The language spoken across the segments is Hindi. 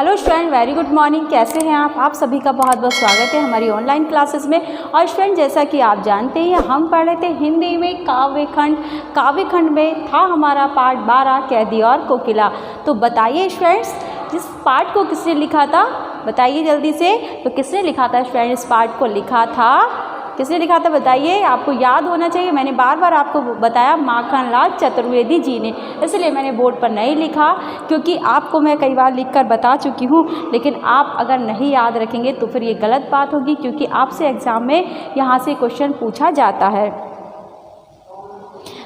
Hello student, very good morning. कैसे हैं आप सभी का बहुत बहुत स्वागत है हमारी ऑनलाइन क्लासेस में। और स्टूडेंट, जैसा कि आप जानते हैं हम पढ़ रहे थे हिंदी में काव्यखंड में था हमारा पाठ 12 कैदी और कोकिला। तो बताइए स्टूडेंट्स, इस पाठ को किसने लिखा था? बताइए जल्दी से। तो किसने लिखा था स्टूडेंट? इस पाठ को लिखा था, किसने लिखा था बताइए? आपको याद होना चाहिए, मैंने बार बार आपको बताया, माखनलाल चतुर्वेदी जी ने। इसलिए मैंने बोर्ड पर नहीं लिखा, क्योंकि आपको मैं कई बार लिखकर बता चुकी हूँ, लेकिन आप अगर नहीं याद रखेंगे तो फिर ये गलत बात होगी, क्योंकि आपसे एग्ज़ाम में यहाँ से क्वेश्चन पूछा जाता है।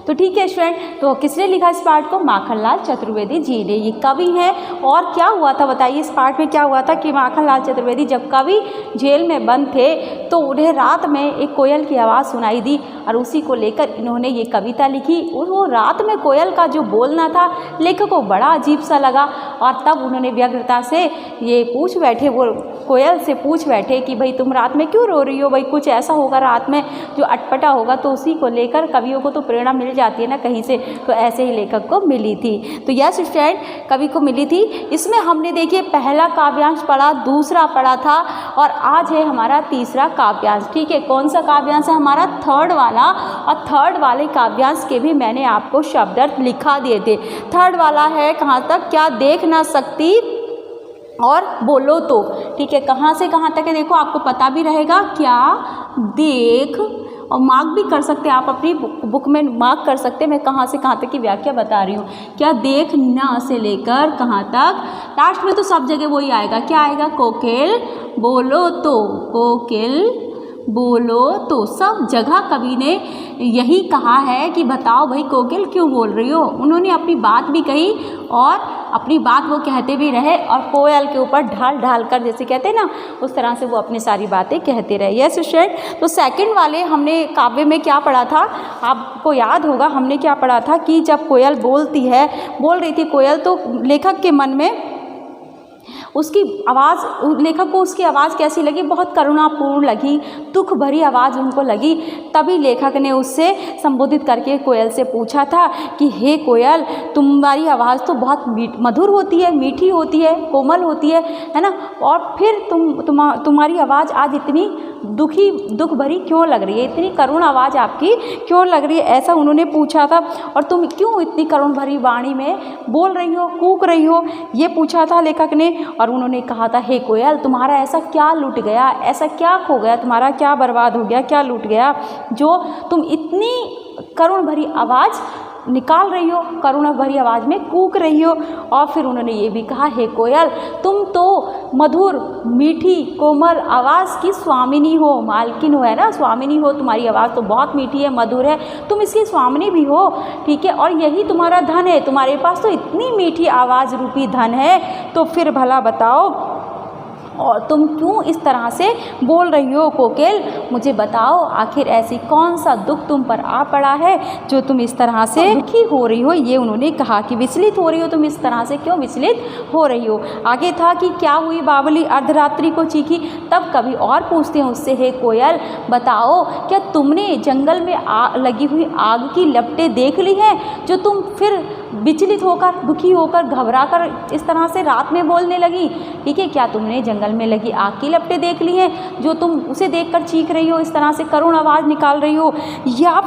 तो ठीक है स्टूडेंट, तो किसने लिखा इस पाठ को? माखनलाल चतुर्वेदी जी ने। ये कवि हैं। और क्या हुआ था बताइए, इस पाठ में क्या हुआ था कि माखनलाल चतुर्वेदी जब कवि जेल में बंद थे तो उन्हें रात में एक कोयल की आवाज़ सुनाई दी और उसी को लेकर इन्होंने ये कविता लिखी। वो रात में कोयल का जो बोलना था लेखक को बड़ा अजीब सा लगा, और तब उन्होंने व्यग्रता से ये पूछ बैठे, वो कोयल से पूछ बैठे कि भाई तुम रात में क्यों रो रही हो? भाई कुछ ऐसा होगा रात में जो अटपटा होगा। तो उसी को लेकर कवियों को तो प्रेरणा मिल जाती है ना कहीं से, तो ऐसे ही लेखक को मिली थी। तो यस स्टूडेंट, कवि को मिली थी। इसमें हमने देखिए पहला काव्यांश पढ़ा, दूसरा पढ़ा था, और आज है हमारा तीसरा काव्यांश। ठीक है, कौन सा काव्यांश है हमारा? थर्ड वाला। और थर्ड वाले काव्यांश के भी मैंने आपको शब्दार्थ लिखा दिए थे। थर्ड वाला है कहाँ तक? क्या देख ना सकती और बोलो तो। ठीक है, कहाँ से कहाँ तक है देखो, आपको पता भी रहेगा। क्या देख, और मार्क भी कर सकते हैं आप, अपनी बुक में मार्क कर सकते हैं। मैं कहाँ से कहाँ तक की व्याख्या बता रही हूँ। क्या देख ना से लेकर कहाँ तक, लास्ट में तो सब जगह वही आएगा। क्या आएगा? कोकिल बोलो तो, कोकिल बोलो तो। सब जगह कवि ने यही कहा है कि बताओ भाई कोकिल क्यों बोल रही हो। उन्होंने अपनी बात भी कही और अपनी बात वो कहते भी रहे, और कोयल के ऊपर ढाल ढाल कर, जैसे कहते हैं ना, उस तरह से वो अपनी सारी बातें कहते रहे। यस स्टूडेंट, तो सेकंड वाले हमने काव्य में क्या पढ़ा था? आपको याद होगा हमने क्या पढ़ा था कि जब कोयल बोल रही थी कोयल, तो लेखक के मन में उसकी आवाज़, लेखक को उसकी आवाज़ कैसी लगी? बहुत करुणापूर्ण लगी, दुख भरी आवाज़ उनको लगी। तभी लेखक ने उससे संबोधित करके कोयल से पूछा था कि हे कोयल, तुम्हारी आवाज़ तो बहुत मधुर होती है, मीठी होती है, कोमल होती है ना, और फिर तुम्हारी आवाज़ आज इतनी दुख भरी क्यों लग रही है? इतनी करुण आवाज़ आपकी क्यों लग रही है? ऐसा उन्होंने पूछा था। और तुम क्यों इतनी करुण भरी वाणी में बोल रही हो, कूक रही हो? ये पूछा था लेखक ने। और उन्होंने कहा था हे कोयल, तुम्हारा ऐसा क्या लूट गया, ऐसा क्या खो गया, तुम्हारा क्या बर्बाद हो गया, क्या लूट गया, जो तुम इतनी करुण भरी आवाज़ निकाल रही हो, करुणा भरी आवाज़ में कूक रही हो। और फिर उन्होंने ये भी कहा हे कोयल, तुम तो मधुर मीठी कोमल आवाज़ की स्वामिनी हो, मालकिन हो, है ना, स्वामिनी हो। तुम्हारी आवाज़ तो बहुत मीठी है, मधुर है, तुम इसकी स्वामिनी भी हो। ठीक है, और यही तुम्हारा धन है, तुम्हारे पास तो इतनी मीठी आवाज़ रूपी धन है। तो फिर भला बताओ, और तुम क्यों इस तरह से बोल रही हो कोकिल? मुझे बताओ, आखिर ऐसी कौन सा दुख तुम पर आ पड़ा है जो तुम इस तरह से दुखी हो रही हो? ये उन्होंने कहा कि विचलित हो रही हो तुम, इस तरह से क्यों विचलित हो रही हो? आगे था कि क्या हुई बावली अर्धरात्रि को चीखी। तब कभी और पूछते हैं उससे, हे कोयल बताओ, क्या तुमने जंगल में लगी हुई आग की लपटें देख ली हैं, जो तुम फिर विचलित होकर, दुखी होकर, घबरा कर इस तरह से रात में बोलने लगी? ठीक है, क्या तुमने जंगल में लगी आग की लपटें देख ली हैं, जो तुम उसे देखकर चीख रही हो, इस तरह से करुण आवाज़ निकाल रही हो? या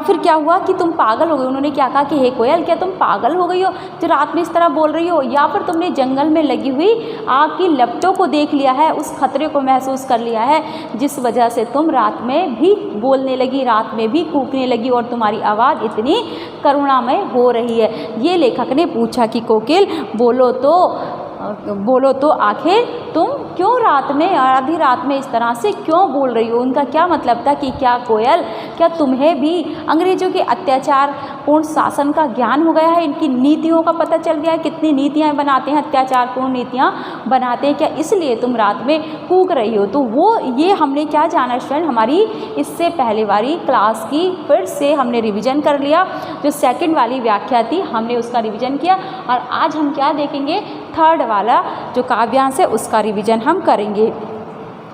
फिर क्या हुआ कि तुम पागल हो गई? उन्होंने क्या कहा कि हे कोयल, क्या तुम पागल हो गई हो जो रात में इस तरह बोल रही हो? या फिर तुमने जंगल में लगी हुई आग की लपटों को देख लिया है, उस खतरे को महसूस कर लिया है, जिस वजह से तुम रात में भी बोलने लगी, रात में भी कूकने लगी, और तुम्हारी आवाज़ इतनी करुणामय हो रही है? ये लेखक ने पूछा कि कोकिल बोलो तो आखिर तुम क्यों रात में, आधी रात में इस तरह से क्यों बोल रही हो? उनका क्या मतलब था कि क्या कोयल, क्या तुम्हें भी अंग्रेजों के अत्याचार पूर्ण शासन का ज्ञान हो गया है, इनकी नीतियों का पता चल गया है, कितनी नीतियाँ बनाते हैं, अत्याचार पूर्ण नीतियाँ बनाते हैं, क्या इसलिए तुम रात में कूक रही हो? तो वो ये हमने क्या जाना स्टूडेंट, हमारी इससे पहले वाली क्लास की फिर से हमने रिवीजन कर लिया। जो सेकंड वाली व्याख्या थी हमने उसका रिवीजन किया, और आज हम क्या देखेंगे? थर्ड वाला जो काव्यांश है उसका रिवीजन हम करेंगे।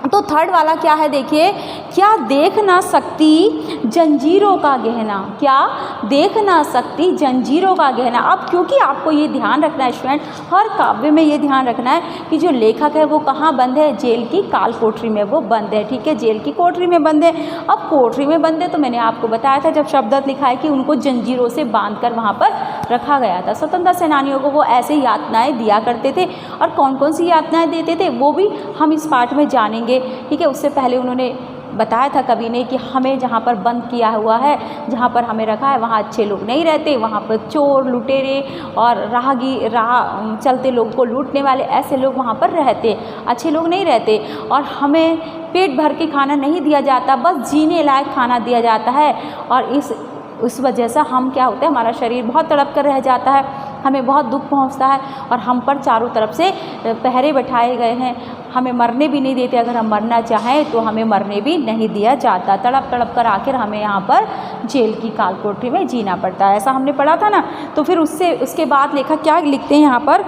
तो थर्ड वाला क्या है देखिए, क्या देख ना सकती जंजीरों का गहना, क्या देख ना सकती जंजीरों का गहना। अब क्योंकि आपको ये ध्यान रखना है स्टूडेंट, हर काव्य में ये ध्यान रखना है कि जो लेखक है वो कहाँ बंद है, जेल की काल कोठरी में वो बंद है, ठीक है, जेल की कोठरी में बंद है। अब कोठरी में बंद है तो मैंने आपको बताया था जब शब्द अर्थ लिखा है कि उनको जंजीरों से बांध कर वहाँ पर रखा गया था। स्वतंत्रता सेनानियों को वो ऐसे यातनाएँ दिया करते थे, और कौन कौन सी यातनाएँ देते थे वो भी हम इस पाठ में जानेंगे, ठीक है। उससे पहले उन्होंने बताया था कवि ने कि हमें जहाँ पर बंद किया हुआ है, जहाँ पर हमें रखा है, वहाँ अच्छे लोग नहीं रहते, वहाँ पर चोर लुटेरे और राह चलते लोग को लूटने वाले ऐसे लोग वहाँ पर रहते, अच्छे लोग नहीं रहते। और हमें पेट भर के खाना नहीं दिया जाता, बस जीने लायक खाना दिया जाता है, और उस वजह से हम क्या होता है, हमारा शरीर बहुत तड़प कर रह जाता है, हमें बहुत दुख पहुंचता है, और हम पर चारों तरफ से पहरे बैठाए गए हैं, हमें मरने भी नहीं देते, अगर हम मरना चाहें तो हमें मरने भी नहीं दिया जाता, तड़प तड़प कर आखिर हमें यहाँ पर जेल की काल कोठरी में जीना पड़ता है, ऐसा हमने पढ़ा था ना। तो फिर उसके बाद लेखक क्या लिखते हैं यहाँ पर,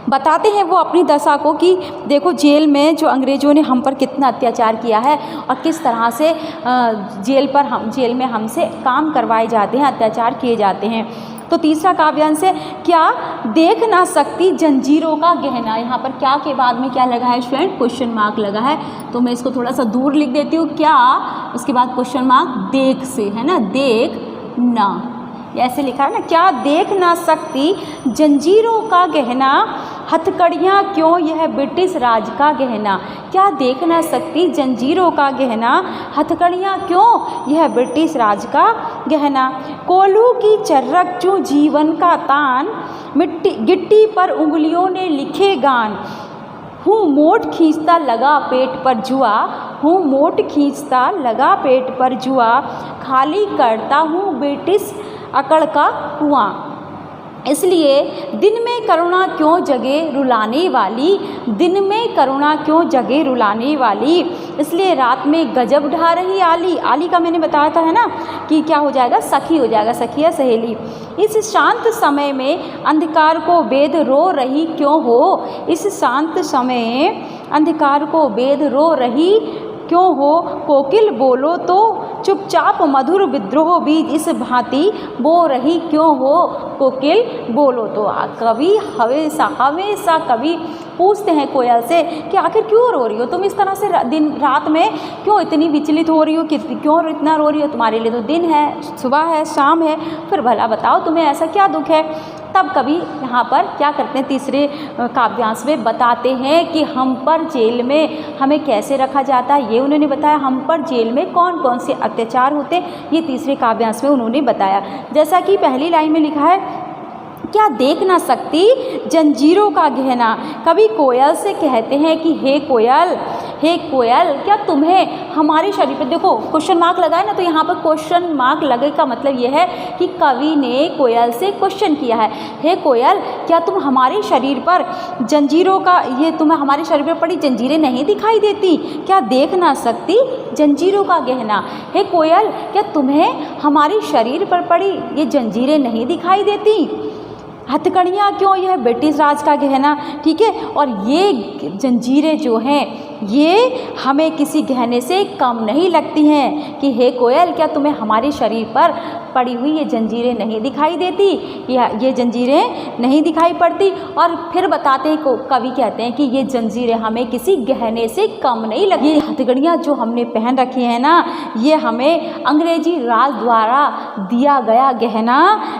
बताते हैं वो अपनी दशा को कि देखो जेल में जो अंग्रेज़ों ने हम पर कितना अत्याचार किया है, और किस तरह से जेल में हमसे काम करवाए जाते हैं, अत्याचार किए जाते हैं। तो तीसरा काव्यांश है, क्या देख ना सकती जंजीरों का गहना। यहाँ पर क्या के बाद में क्या लगा है स्टूडेंट, क्वेश्चन मार्क लगा है, तो मैं इसको थोड़ा सा दूर लिख देती हूँ, क्या उसके बाद क्वेश्चन मार्क देख से, है ना, देख ना, ऐसे लिखा है ना, क्या देख ना सकती जंजीरों का गहना, हथकड़ियाँ क्यों यह ब्रिटिश राज का गहना। क्या देख ना सकती जंजीरों का गहना, हथकड़ियाँ क्यों यह ब्रिटिश राज का गहना। कोल्हू की चर्रक चूँ जीवन का तान, गिट्टी पर उंगलियों ने लिखे गान। हूँ मोट खींचता लगा पेट पर जुआ, हूँ मोट खींचता लगा पेट पर जुआ, खाली करता हूँ ब्रिटिश अकड़ का कुआं। इसलिए दिन में करुणा क्यों जगे रुलाने वाली, दिन में करुणा क्यों जगे रुलाने वाली। इसलिए रात में गजब ढा रही आली, आली का मैंने बताया था है ना कि क्या हो जाएगा, सखी हो जाएगा, सखी या सहेली। इस शांत समय में अंधकार को बेद रो रही क्यों हो, इस शांत समय अंधकार को बेद रो रही क्यों हो। कोकिल बोलो तो चुपचाप मधुर विद्रोह बीज इस भांति बो रही क्यों हो, कोकिल बोलो तो। कवि हमेशा कवि पूछते हैं कोयल से कि आखिर क्यों रो रही हो तुम, इस तरह से दिन रात में क्यों इतनी विचलित हो रही हो, क्यों इतना रो रही हो, तुम्हारे लिए तो दिन है, सुबह है, शाम है, फिर भला बताओ तुम्हें ऐसा क्या दुख है। तब कवि यहाँ पर क्या करते हैं, तीसरे काव्यांश में बताते हैं कि हम पर जेल में हमें कैसे रखा जाता है, ये उन्होंने बताया, हम पर जेल में कौन कौन से अत्याचार होते हैं, ये तीसरे काव्यांश में उन्होंने बताया। जैसा कि पहली लाइन में लिखा है, क्या देख ना सकती जंजीरों का गहना। कवि कोयल से कहते हैं कि हे कोयल क्या तुम्हें हमारे शरीर पर, देखो क्वेश्चन मार्क लगा है ना, तो यहाँ पर क्वेश्चन मार्क लगे का मतलब यह है कि कवि ने कोयल से क्वेश्चन किया है, हे कोयल क्या तुम हमारे शरीर पर जंजीरों का, ये तुम्हें हमारे शरीर पर पड़ी जंजीरें नहीं दिखाई देती, क्या देख ना सकती जंजीरों का गहना। हे कोयल क्या तुम्हें हमारे शरीर पर पड़ी ये जंजीरें नहीं दिखाई देती, हथकड़ियाँ क्यों यह ब्रिटिश राज का गहना, ठीक है। और ये जंजीरें जो हैं ये हमें किसी गहने से कम नहीं लगती हैं कि हे कोयल क्या तुम्हें हमारे शरीर पर पड़ी हुई ये जंजीरें नहीं दिखाई देती, या ये जंजीरें नहीं दिखाई पड़ती। और फिर बताते हैं कवि कहते हैं कि ये जंजीरें हमें किसी गहने से कम नहीं लगी, ये हथकड़ियाँ जो हमने पहन रखी हैं ना, ये हमें अंग्रेजी राज द्वारा दिया गया गहना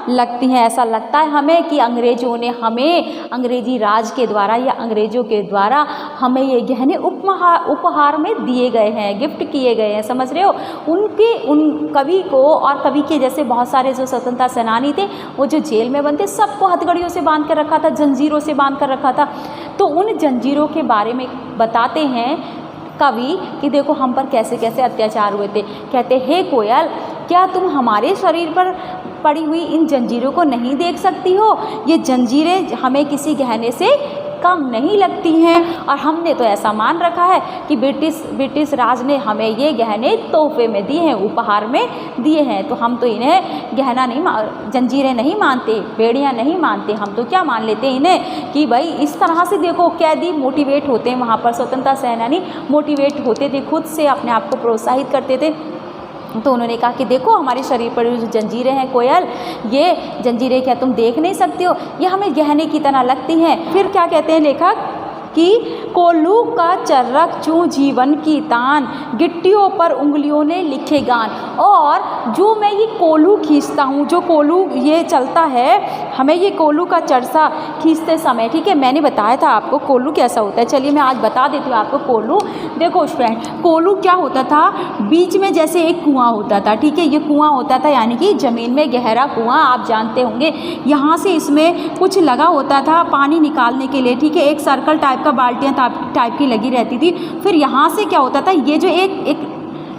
लगती हैं। ऐसा लगता है हमें कि अंग्रेज़ों ने हमें अंग्रेजी राज के द्वारा या अंग्रेज़ों के द्वारा हमें ये गहने उपहार में दिए गए हैं, गिफ्ट किए गए हैं, समझ रहे हो। उन कवि को और कवि के जैसे बहुत सारे जो स्वतंत्रता सेनानी थे वो जो जेल में बंद थे, सबको हथकड़ियों से बांध कर रखा था, जंजीरों से बांध कर रखा था। तो उन जंजीरों के बारे में बताते हैं कवि कि देखो हम पर कैसे कैसे अत्याचार हुए थे। कहते हे कोयल क्या तुम हमारे शरीर पर पड़ी हुई इन जंजीरों को नहीं देख सकती हो, ये जंजीरें हमें किसी गहने से कम नहीं लगती हैं। और हमने तो ऐसा मान रखा है कि ब्रिटिश राज ने हमें ये गहने तोहफे में दिए हैं, उपहार में दिए हैं, तो हम तो इन्हें गहना नहीं जंजीरें नहीं मानते, बेड़ियाँ नहीं मानते, हम तो क्या मान लेते हैं इन्हें कि भाई इस तरह से देखो कैदी मोटिवेट होते हैं, वहाँ पर स्वतंत्रता सेनानी मोटिवेट होते थे, खुद से अपने आप को प्रोत्साहित करते थे। तो उन्होंने कहा कि देखो हमारे शरीर पर जो जंजीरें हैं कोयल, ये जंजीरें क्या तुम देख नहीं सकते हो, ये हमें गहने की तरह लगती हैं। फिर क्या कहते हैं लेखक कि कोल्हू का चर्रक चूं जीवन की तान, गिट्टियों पर उंगलियों ने लिखे गान। और जो मैं ये कोल्हू खींचता हूँ, जो कोल्हू ये चलता है, हमें ये कोल्हू का चरसा खींचते समय, ठीक है, मैंने बताया था आपको कोल्हू कैसा होता है, चलिए मैं आज बता देती हूँ आपको कोल्हू। देखो फ्रेंड, कोल्हू क्या होता था, बीच में जैसे एक कुआं होता था, ठीक है, ये कुआं होता था यानी कि ज़मीन में गहरा कुआं, आप जानते होंगे। यहाँ से इसमें कुछ लगा होता था पानी निकालने के लिए, ठीक है, एक सर्कल टाइप का बाल्टियाँ टाइप की लगी रहती थी। फिर यहाँ से क्या होता था, ये जो एक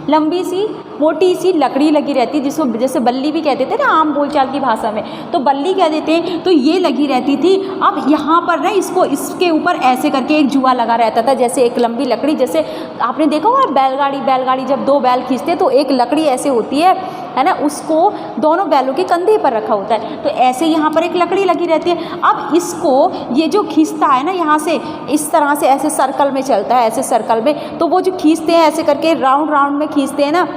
लंबी सी मोटी सी लकड़ी लगी रहती है, जिसको जैसे बल्ली भी कहते थे ना आम बोलचाल की भाषा में, तो बल्ली कह देते हैं, तो ये लगी रहती थी। अब यहाँ पर ना इसके ऊपर ऐसे करके एक जुआ लगा रहता था, जैसे एक लंबी लकड़ी, जैसे आपने देखा होगा बैलगाड़ी जब दो बैल खींचते तो एक लकड़ी ऐसे होती है ना, उसको दोनों बैलों के कंधे पर रखा होता है, तो ऐसे यहाँ पर एक लकड़ी लगी रहती है। अब इसको ये जो खींचता है ना, यहाँ से इस तरह से ऐसे सर्कल में चलता है, ऐसे सर्कल में, तो वो जो खींचते हैं ऐसे करके राउंड में खींचते हैं ना,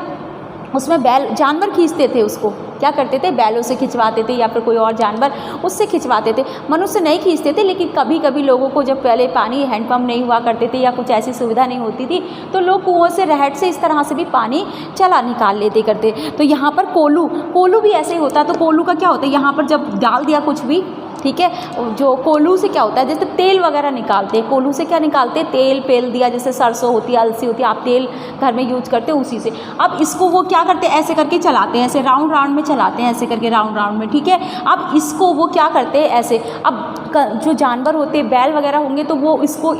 उसमें बैल जानवर खींचते थे, उसको क्या करते थे, बैलों से खिंचवाते थे या फिर कोई और जानवर उससे खिंचवाते थे, मनुष्य नहीं खींचते थे। लेकिन कभी कभी लोगों को जब पहले पानी हैंडपम्प नहीं हुआ करते थे या कुछ ऐसी सुविधा नहीं होती थी, तो लोग कुओं से रहट से इस तरह से भी पानी निकाल लेते करते। तो यहाँ पर कोल्हू भी ऐसे ही होता। तो कोल्हू का क्या होता है, यहाँ पर जब डाल दिया कुछ भी, ठीक है, जो कोल्हू से क्या होता है, जैसे तेल वगैरह निकालते हैं, कोल्हू से क्या निकालते हैं, तेल पेल दिया, जैसे सरसों होती है, अलसी होती है, आप तेल घर में यूज करते हैं उसी से। अब इसको वो क्या करते हैं, ऐसे करके चलाते हैं, ऐसे राउंड में चलाते हैं, ऐसे करके राउंड में, ठीक है। अब इसको वो क्या करते हैं ऐसे, अब जो जानवर होते हैं बैल वगैरह होंगे, तो वो इसको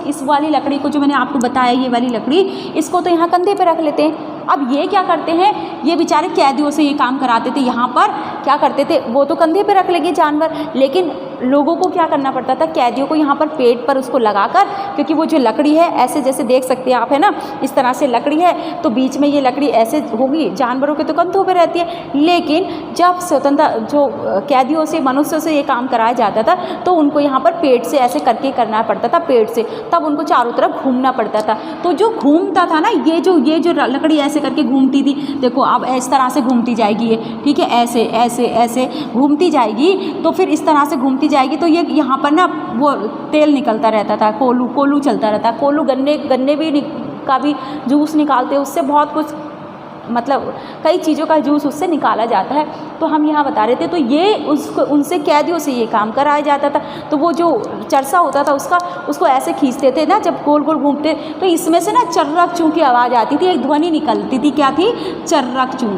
इस वाली लकड़ी को, जो मैंने आपको बताया ये वाली लकड़ी, इसको तो यहाँ कंधे पे रख लेते हैं। अब ये क्या करते हैं, ये बेचारे कैदियों से ये काम कराते थे, यहाँ पर क्या करते थे, वो तो कंधे पे रख लेंगे जानवर, लेकिन लोगों को क्या करना पड़ता था, कैदियों को यहाँ पर पेट पर उसको लगाकर, क्योंकि वो जो लकड़ी है ऐसे जैसे देख सकते हैं आप, है ना, इस तरह से लकड़ी है, तो बीच में ये लकड़ी ऐसे होगी, जानवरों के तो कंधों पे रहती है। लेकिन जब स्वतंत्र जो कैदियों से, मनुष्यों से ये काम कराया जाता था, तो उनको यहाँ पर पेट से ऐसे करके करना पड़ता था, पेट से, तब उनको चारों तरफ घूमना पड़ता था। तो जो घूमता था ना, ये जो लकड़ी ऐसे करके घूमती थी, देखो अब इस तरह से घूमती जाएगी ये, ठीक है, ऐसे घूमती जाएगी, तो फिर इस तरह से घूमती जाएगी, तो ये यहाँ पर ना वो तेल निकलता रहता था, कोल्हू चलता रहता है। कोल्हू गन्ने भी का भी जूस निकालते हैं, उससे बहुत कुछ, मतलब कई चीज़ों का जूस उससे निकाला जाता है। तो हम यहाँ बता रहे थे, तो ये उनसे कैदियों से ये काम कराया जाता था। तो वो जो चरसा होता था उसको ऐसे खींचते थे ना, जब गोल गोल घूमते, तो इसमें से ना चर्रक चूं की आवाज़ आती थी, एक ध्वनि निकलती थी, क्या थी, चर्रक चूं,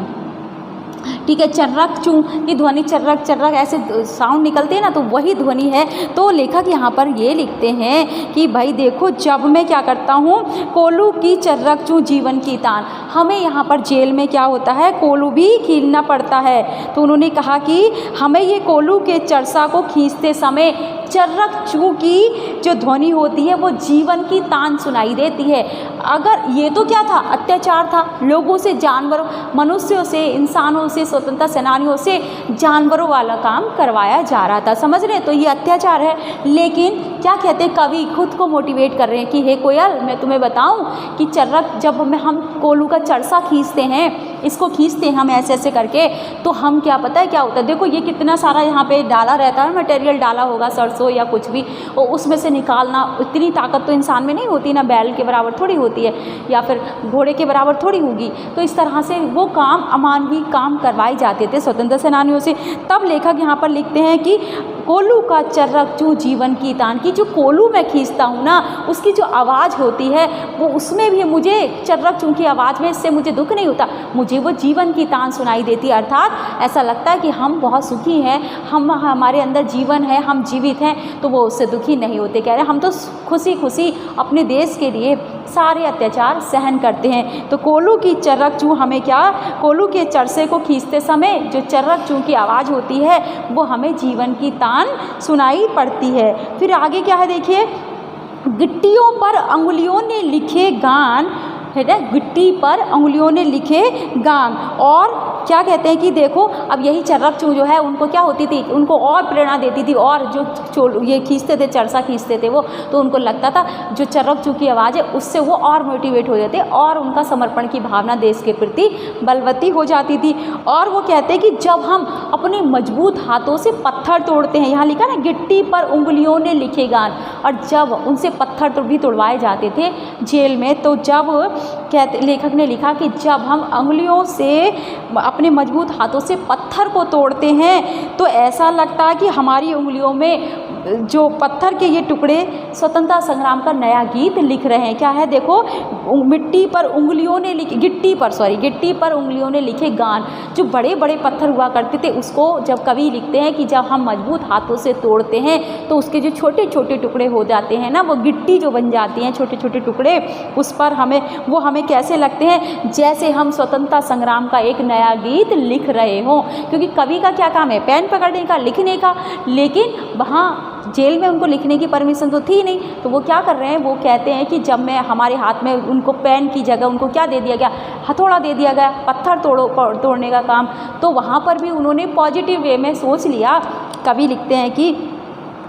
ठीक है, चर्रक चूं की ध्वनि, चर्रक ऐसे साउंड निकलते हैं ना, तो वही ध्वनि है। तो लेखक यहाँ पर ये लिखते हैं कि भाई देखो, जब मैं क्या करता हूँ, कोल्हू की चर्रक चूं जीवन की तान, हमें यहाँ पर जेल में क्या होता है, कोल्हू भी खींचना पड़ता है। तो उन्होंने कहा कि हमें ये कोल्हू के चरसा को खींचते समय चर्रक चूं की जो ध्वनि होती है वो जीवन की तान सुनाई देती है। अगर ये तो क्या था, अत्याचार था, लोगों से, जानवरों, मनुष्यों से, इंसानों से, स्वतंत्रता सेनानियों से जानवरों वाला काम करवाया जा रहा था, समझ रहे हैं, तो ये अत्याचार है। लेकिन क्या कहते हैं, कवि खुद को मोटिवेट कर रहे हैं कि हे कोयल, मैं तुम्हें बताऊं कि चर्रक, जब हम कोल्हू का चरसा खींचते हैं, इसको खींचते हैं हम ऐसे करके, तो हम क्या पता है क्या होता है, देखो ये कितना सारा यहाँ पे डाला रहता है, मटेरियल डाला होगा, सरसों या कुछ भी, और उसमें से निकालना, इतनी ताकत तो इंसान में नहीं होती ना, बैल के बराबर थोड़ी होती है या फिर घोड़े के बराबर थोड़ी होगी। तो इस तरह से वो काम, अमानवीय काम करवाए जाते थे स्वतंत्रता सेनानियों से। तब लेखक यहाँ पर लिखते हैं कि कोल्हू का चर्रक चूं जीवन की तान, की जो कोल्हू मैं खींचता हूँ ना, उसकी जो आवाज़ होती है वो, उसमें भी मुझे चर्रक चूं की आवाज़ में, इससे मुझे दुख नहीं होता, मुझे वो जीवन की तान सुनाई देती है। अर्थात ऐसा लगता है कि हम बहुत सुखी हैं, हमारे अंदर जीवन है, हम जीवित हैं, तो वो उससे दुखी नहीं होते। कह रहे हम तो खुशी खुशी अपने देश के लिए सारे अत्याचार सहन करते हैं। तो कोल्हू की चर्रक चूँ हमें क्या, कोल्हू के चरसे को खींचते समय जो चर्रक चूँ की आवाज़ होती है वो हमें जीवन की तान सुनाई पड़ती है। फिर आगे क्या है देखिए, गिट्टियों पर अंगुलियों ने लिखे गान, है ना, गिट्टी पर अंगुलियों ने लिखे गान। और क्या कहते हैं कि देखो अब यही चर्रक चूँ जो है उनको क्या होती थी, उनको और प्रेरणा देती थी, और जो ये खींचते थे, चरसा खींचते थे वो, तो उनको लगता था जो चर्रक चूँ की आवाज़ है उससे वो और मोटिवेट हो जाते और उनका समर्पण की भावना देश के प्रति बलवती हो जाती थी। और वो कहते हैं कि जब हम अपने मजबूत हाथों से पत्थर तोड़ते हैं, यहाँ लिखा ना गिट्टी पर उंगलियों ने लिखे गान, और जब उनसे पत्थर भी तोड़वाए जाते थे जेल में, तो जब कहते लेखक ने लिखा कि जब हम अंगुलियों से अपने मजबूत हाथों से पत्थर को तोड़ते हैं तो ऐसा लगता है कि हमारी उंगलियों में जो पत्थर के ये टुकड़े स्वतंत्रता संग्राम का नया गीत लिख रहे हैं। क्या है देखो, गिट्टी पर उंगलियों ने लिखे गान। जो बड़े बड़े पत्थर हुआ करते थे उसको जब कवि लिखते हैं कि जब हम मजबूत हाथों से तोड़ते हैं तो उसके जो छोटे छोटे टुकड़े हो जाते हैं ना, वो गिट्टी जो बन जाती हैं, छोटे छोटे टुकड़े, उस पर हमें कैसे लगते हैं जैसे हम स्वतंत्रता संग्राम का एक नया गीत लिख रहे हों। क्योंकि कवि का क्या काम है, पेन पकड़ने का, लिखने का, लेकिन वहाँ जेल में उनको लिखने की परमिशन तो थी नहीं, तो वो क्या कर रहे हैं, वो कहते हैं कि जब मैं हमारे हाथ में उनको पेन की जगह उनको क्या दे दिया गया, हथौड़ा दे दिया गया, पत्थर तोड़ने का काम, तो वहाँ पर भी उन्होंने पॉजिटिव वे में सोच लिया। कवि लिखते हैं कि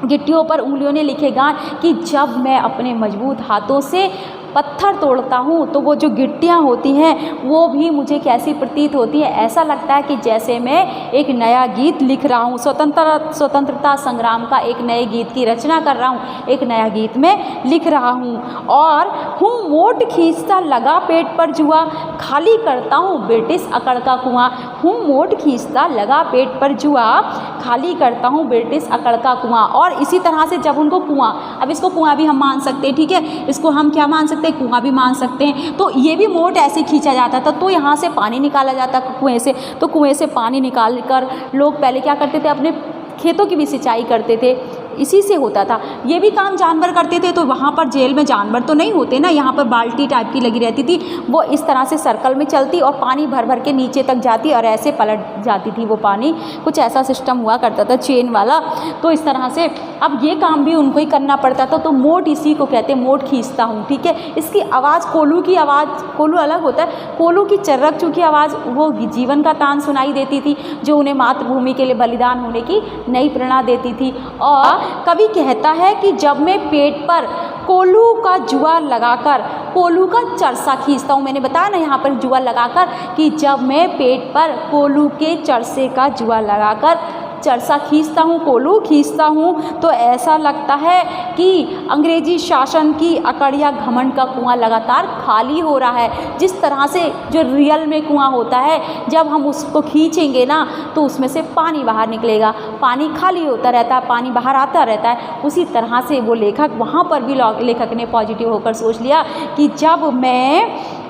गिट्टियों पर उंगलियों ने लिखे गान कि जब मैं अपने मजबूत हाथों से पत्थर तोड़ता हूँ तो वो जो गिट्टियाँ होती हैं वो भी मुझे कैसी प्रतीत होती है, ऐसा लगता है कि जैसे मैं एक नया गीत लिख रहा हूँ, स्वतंत्रता संग्राम का एक नए गीत की रचना कर रहा हूँ, एक नया गीत में लिख रहा हूँ। और हूँ मोट खींचता लगा पेट पर जुआ, खाली करता हूँ ब्रिटिश अकड़ का कुआं। हूँ मोट खींचता लगा पेट पर जुआ, खाली करता हूँ ब्रिटिश अकड़ का कुआं। और इसी तरह से जब उनको कुआं, अब इसको कुआं भी हम मान सकते हैं, ठीक है, इसको हम क्या मान सकते हैं, कुआं भी मान सकते हैं। तो ये भी मोट ऐसे खींचा जाता था, तो यहाँ से पानी निकाला जाता कुएं से, तो कुएं से पानी निकाल कर लोग पहले क्या करते थे, अपने खेतों की भी सिंचाई करते थे, इसी से होता था। ये भी काम जानवर करते थे, तो वहाँ पर जेल में जानवर तो नहीं होते ना, यहाँ पर बाल्टी टाइप की लगी रहती थी, वो इस तरह से सर्कल में चलती और पानी भर भर के नीचे तक जाती और ऐसे पलट जाती थी वो पानी, कुछ ऐसा सिस्टम हुआ करता था चेन वाला। तो इस तरह से अब ये काम भी उनको ही करना पड़ता था। तो मोट इसी को कहते हैं, मोट खींचता हूँ, ठीक है। इसकी आवाज़, कोल्हू की आवाज़, कोल्हू अलग होता है, कोल्हू की चर्रक चूँ की आवाज़ वो जीवन का तान सुनाई देती थी, जो उन्हें मातृभूमि के लिए बलिदान होने की नई प्रेरणा देती थी। और कवि कहता है कि जब मैं पेट पर कोल्हू का जुआ लगाकर कोल्हू का चरसा खींचता हूँ, मैंने बताया ना यहाँ पर जुआ लगाकर, कि जब मैं पेट पर कोल्हू के चरसे का जुआ लगाकर चरसा खींचता हूँ, कोल्हू खींचता हूँ, तो ऐसा लगता है कि अंग्रेजी शासन की अकड़ या घमंड का कुआं लगातार खाली हो रहा है। जिस तरह से जो रियल में कुआं होता है, जब हम उसको खींचेंगे ना तो उसमें से पानी बाहर निकलेगा, पानी खाली होता रहता है, पानी बाहर आता रहता है। उसी तरह से वो लेखक, वहाँ पर भी लेखक ने पॉजिटिव होकर सोच लिया कि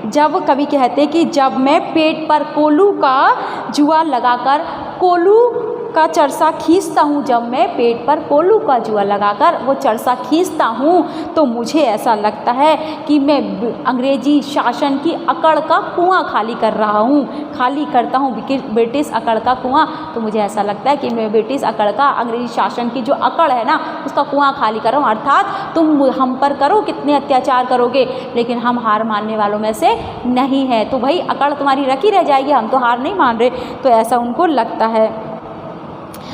जब कवि कहते कि जब मैं पेट पर कोल्हू का जुआ लगाकर कोल्हू का चरसा खींचता हूँ, जब मैं पेट पर कोल्हू का जुआ लगाकर वो चरसा खींचता हूँ, तो मुझे ऐसा लगता है कि मैं अंग्रेजी शासन की अकड़ का कुआं खाली कर रहा हूँ, खाली करता हूँ ब्रिटिश अकड़ का कुआं। तो मुझे ऐसा लगता है कि मैं ब्रिटिश अकड़ का, अंग्रेजी शासन की जो अकड़ है ना, उसका कुआं खाली कर रहा हूँ। अर्थात तुम हम पर करो कितने अत्याचार करोगे, लेकिन हम हार मानने वालों में से नहीं है, तो भाई अकड़ तुम्हारी रखी रह जाएगी, हम तो हार नहीं मान रहे। तो ऐसा उनको लगता है।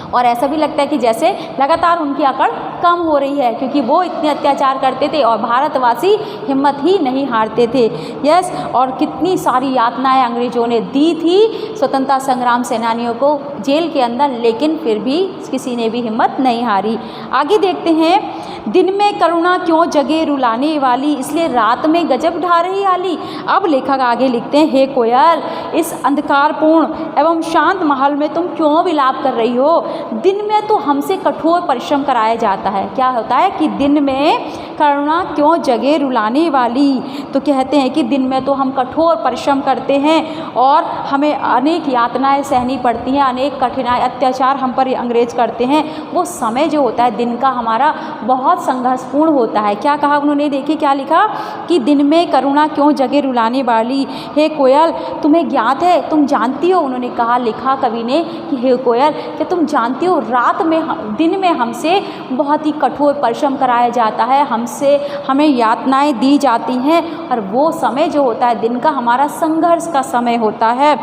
और ऐसा भी लगता है कि जैसे लगातार उनकी अकड़ कम हो रही है, क्योंकि वो इतने अत्याचार करते थे और भारतवासी हिम्मत ही नहीं हारते थे। यस, और कितनी सारी यातनाएं अंग्रेजों ने दी थी स्वतंत्रता संग्राम सेनानियों को जेल के अंदर, लेकिन फिर भी किसी ने भी हिम्मत नहीं हारी। आगे देखते हैं, दिन में करुणा क्यों जगे रुलाने वाली, इसलिए रात में गजब ढा रही आली। अब लेखक आगे लिखते हैं, हे कोयल, इस अंधकारपूर्ण एवं शांत महल में तुम क्यों विलाप कर रही हो। दिन में तो हमसे कठोर परिश्रम कराया जाता है। क्या होता है कि दिन में करुणा क्यों जगे रुलाने वाली। तो कहते हैं कि दिन में तो हम कठोर परिश्रम करते हैं और हमें अनेक यातनाएं सहनी पड़ती हैं, अनेक कठिनाई अत्याचार हम पर अंग्रेज करते हैं। वो समय जो होता है दिन का हमारा बहुत संघर्षपूर्ण होता है। क्या कहा उन्होंने, देखिए क्या लिखा कि दिन में करुणा क्यों जगे रुलाने वाली। हे कोयल तुम्हें ज्ञात है, तुम जानती हो, उन्होंने कहा लिखा कवि ने कि हे कोयल क्या तुम जानती हो रात में दिन में हमसे बहुत ही कठोर परिश्रम कराया जाता है, हमें यातनाएं दी जाती हैं और वो समय जो होता है दिन का हमारा संघर्ष का समय होता है।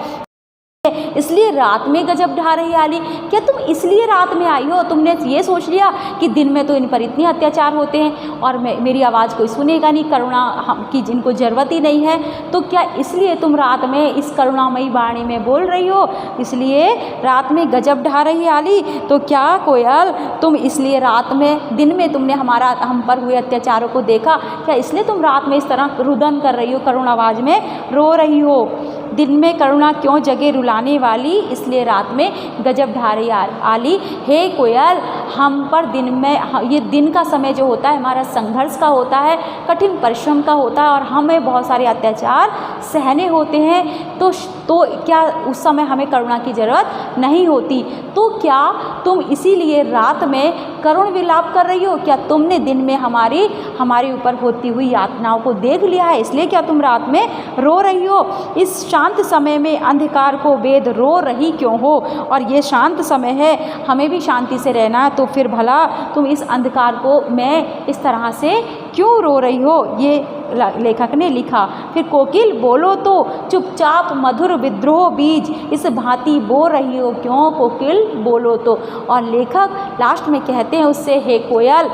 इसलिए रात में गजब ढा रही आली। क्या तुम इसलिए रात में आई हो, तुमने ये सोच लिया कि दिन में तो इन पर इतने अत्याचार होते हैं और मेरी आवाज़ कोई सुनेगा नहीं, करुणा की जिनको ज़रूरत ही नहीं है, तो क्या इसलिए तुम रात में इस करुणामयी वाणी में बोल रही हो, इसलिए रात में गजब ढा रही आली। तो क्या कोयल तुम इसलिए रात में दिन में तुमने हम पर हुए अत्याचारों को देखा, क्या इसलिए तुम रात में इस तरह रुदन कर रही हो, करुण आवाज़ में रो रही हो। दिन में करुणा क्यों जगे रुलाने वाली, इसलिए रात में गजब ढा रही आली। हे कोयल हम पर दिन में ये दिन का समय जो होता है हमारा संघर्ष का होता है, कठिन परिश्रम का होता है और हमें बहुत सारे अत्याचार सहने होते हैं। तो क्या उस समय हमें करुणा की ज़रूरत नहीं होती। तो क्या तुम इसीलिए रात में करुण विलाप कर रही हो, क्या तुमने दिन में हमारे ऊपर होती हुई यातनाओं को देख लिया है, इसलिए क्या तुम रात में रो रही हो। इस शांत समय में अंधकार को वेद रो रही क्यों हो, और ये शांत समय है, हमें भी शांति से रहना है, तो फिर भला तुम इस अंधकार को मैं इस तरह से क्यों रो रही हो, ये लेखक ने लिखा। फिर कोकिल बोलो तो चुपचाप मधुर विद्रोह बीज इस भांति बो रही हो क्यों, कोकिल बोलो तो। और लेखक लास्ट में कहते हैं उससे, हे कोयल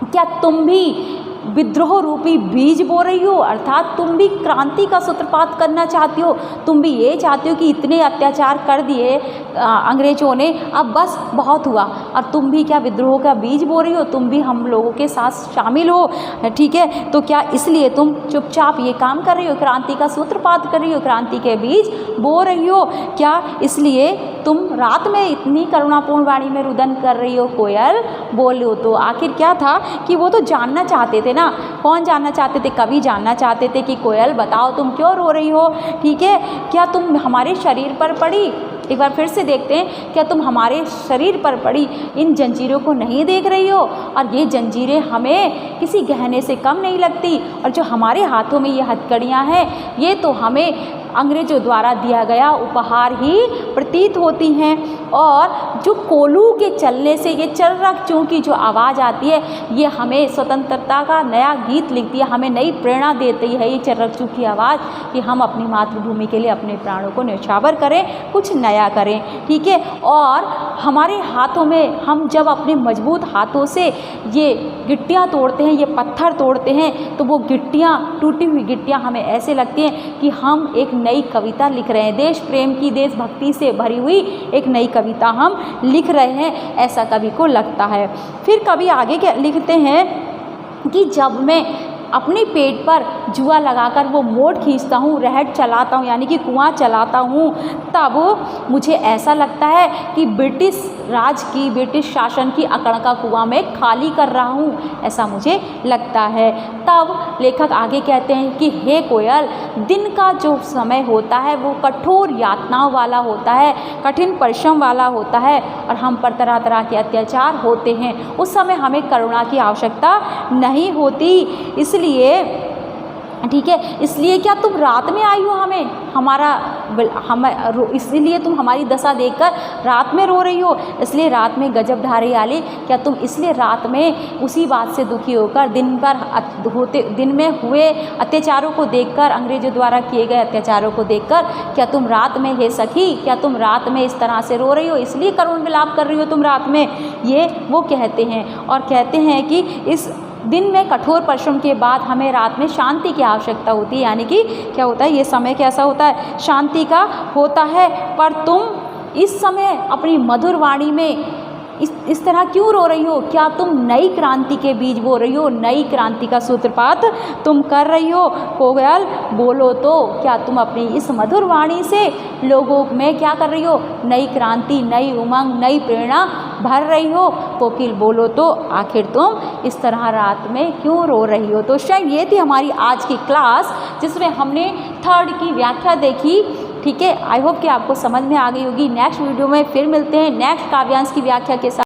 क्या तुम भी विद्रोह रूपी बीज बो रही हो, अर्थात तुम भी क्रांति का सूत्रपात करना चाहती हो, तुम भी ये चाहती हो कि इतने अत्याचार कर दिए अंग्रेजों ने, अब बस बहुत हुआ, और तुम भी क्या विद्रोह का बीज बो रही हो, तुम भी हम लोगों के साथ शामिल हो, ठीक है। तो क्या इसलिए तुम चुपचाप ये काम कर रही हो, क्रांति का सूत्रपात कर रही हो, क्रांति के बीज बो रही हो, क्या इसलिए तुम रात में इतनी करुणापूर्ण वाणी में रुदन कर रही हो, कोयल बोलो तो। आखिर क्या था कि वो तो जानना चाहते थे ना, कौन जानना चाहते थे, कवि जानना चाहते थे कि कोयल बताओ तुम क्यों रो रही हो, ठीक है, क्या तुम हमारे शरीर पर पड़ी, एक बार फिर से देखते हैं, क्या तुम हमारे शरीर पर पड़ी इन जंजीरों को नहीं देख रही हो, और ये जंजीरें हमें किसी गहने से कम नहीं लगती, और जो हमारे हाथों में ये हथकड़ियाँ हैं ये तो हमें अंग्रेजों द्वारा दिया गया उपहार ही प्रतीत होती हैं। और जो कोलू के चलने से ये चर्रक चूँ की जो आवाज़ आती है ये हमें स्वतंत्रता का नया गीत लिखती है, हमें नई प्रेरणा देती है ये चर्रक चूँ की आवाज़, कि हम अपनी मातृभूमि के लिए अपने प्राणों को न्यौछावर करें, कुछ नया करें, ठीक है। और हमारे हाथों में हम जब अपने मजबूत हाथों से ये गिट्टियाँ तोड़ते हैं, ये पत्थर तोड़ते हैं, तो वो गिट्टियाँ, टूटी हुई गिट्टियाँ हमें ऐसे लगती हैं कि हम एक नई कविता लिख रहे हैं, देश प्रेम की, देशभक्ति से भरी हुई एक नई कविता हम लिख रहे हैं, ऐसा कवि को लगता है। फिर कवि आगे क्या लिखते हैं कि जब मैं अपने पेट पर जुआ लगाकर वो मोड़ खींचता हूँ, रहट चलाता हूँ यानी कि कुआं चलाता हूँ, तब मुझे ऐसा लगता है कि ब्रिटिश राज की, ब्रिटिश शासन की अकड़ का कुआं मैं खाली कर रहा हूँ, ऐसा मुझे लगता है। तब लेखक आगे कहते हैं कि हे कोयल दिन का जो समय होता है वो कठोर यातनाओं वाला होता है, कठिन परिश्रम वाला होता है, और हम पर तरह तरह के अत्याचार होते हैं, उस समय हमें करुणा की आवश्यकता नहीं होती, इसलिए ठीक है, इसलिए क्या तुम रात में आई हो इसलिए तुम हमारी दशा देखकर रात में रो रही हो, इसलिए रात में गजब ढा रही आली, क्या तुम इसलिए रात में उसी बात से दुखी होकर दिन में हुए अत्याचारों को देखकर, अंग्रेजों द्वारा किए गए अत्याचारों को देखकर, क्या तुम रात में, हे सखी क्या तुम रात में इस तरह से रो रही हो, इसलिए करुण विलाप कर रही हो तुम रात में, ये वो कहते हैं। और कहते हैं कि इस दिन में कठोर परिश्रम के बाद हमें रात में शांति की आवश्यकता होती है, यानी कि क्या होता है, ये समय कैसा होता है, शांति का होता है, पर तुम इस समय अपनी मधुर वाणी में इस तरह क्यों रो रही हो? क्या तुम नई क्रांति के बीज बो रही हो? नई क्रांति का सूत्रपात तुम कर रही हो? कोयल बोलो तो, क्या तुम अपनी इस मधुर वाणी से लोगों में क्या कर रही हो? नई क्रांति, नई उमंग, नई प्रेरणा भर रही हो? कोकिल बोलो तो, आखिर तुम इस तरह रात में क्यों रो रही हो? तो शायद ये थी हमारी आज की क्लास, जिसमें हमने थर्ड की व्याख्या देखी। ठीक है, आई होप कि आपको समझ में आ गई होगी। नेक्स्ट वीडियो में फिर मिलते हैं नेक्स्ट काव्यांश की व्याख्या के साथ।